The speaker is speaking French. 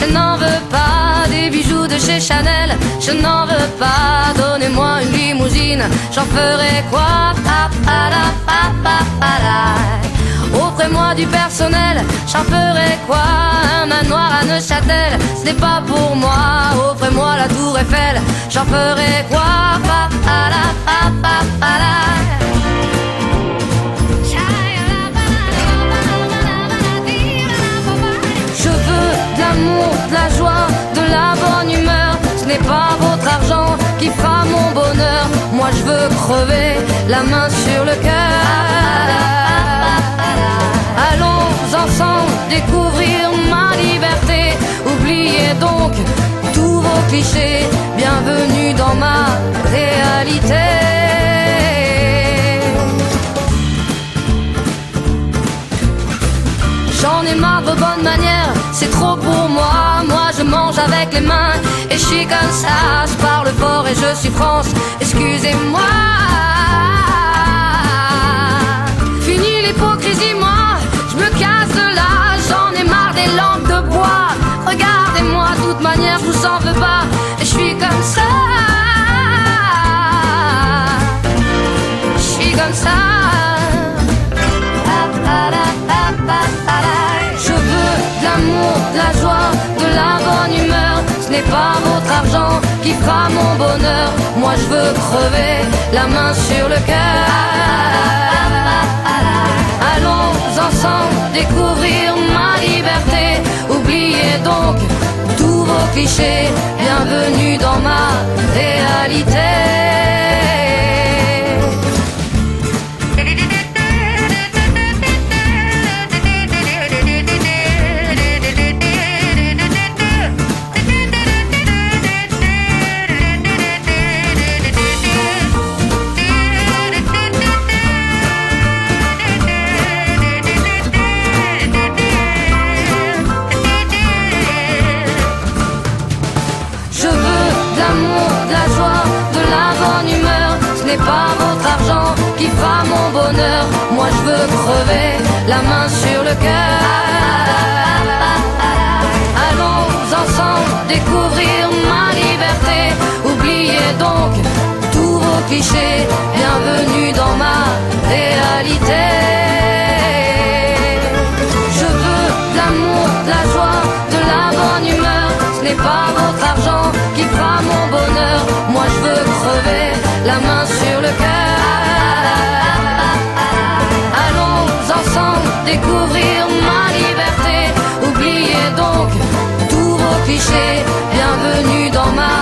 Je n'en veux pas des bijoux de chez Chanel, je n'en veux pas. Donnez-moi une limousine, j'en ferai quoi? Offrez-moi du personnel, j'en ferai quoi? Un manoir à Neuchâtel, ce n'est pas pour moi. Offrez-moi la tour Eiffel, j'en ferai quoi? Je veux de l'amour, de la joie, de la bonne humeur. Ce n'est pas votre argent qui fera mon bonheur. Moi je veux crever la main sur le cœur. Allons ensemble découvrir ma liberté. Oubliez donc tous vos clichés. Bienvenue dans ma réalité. J'en ai marre de vos bonnes manières, c'est trop pour moi. Moi je mange avec les mains et je suis comme ça. Je parle fort et je suis France, excusez-moi. Fini l'hypocrisie, moi je me casse de là. J'en ai marre des langues de bois. Regardez-moi, de toute manière je vous en veux pas. Et je suis comme ça. Je suis comme ça. Je veux de l'amour, de la joie, de la bonne humeur. Ce n'est pas votre argent qui fera mon bonheur. Moi je veux crever la main sur le cœur. Allons ensemble découvrir ma liberté. Oubliez donc tous vos clichés. Bienvenue dans ma réalité. Pas votre argent qui fera mon bonheur. Moi je veux crever la main sur le cœur. Allons ensemble découvrir ma liberté. Oubliez donc tous vos clichés. Bienvenue dans ma réalité. Je veux de l'amour, de la joie, de la bonne humeur. Ce n'est pas votre argent qui fera mon bonheur. Moi je veux crever la main sur le cœur. Allons ensemble découvrir ma liberté. Oubliez donc tous vos clichés. Bienvenue dans ma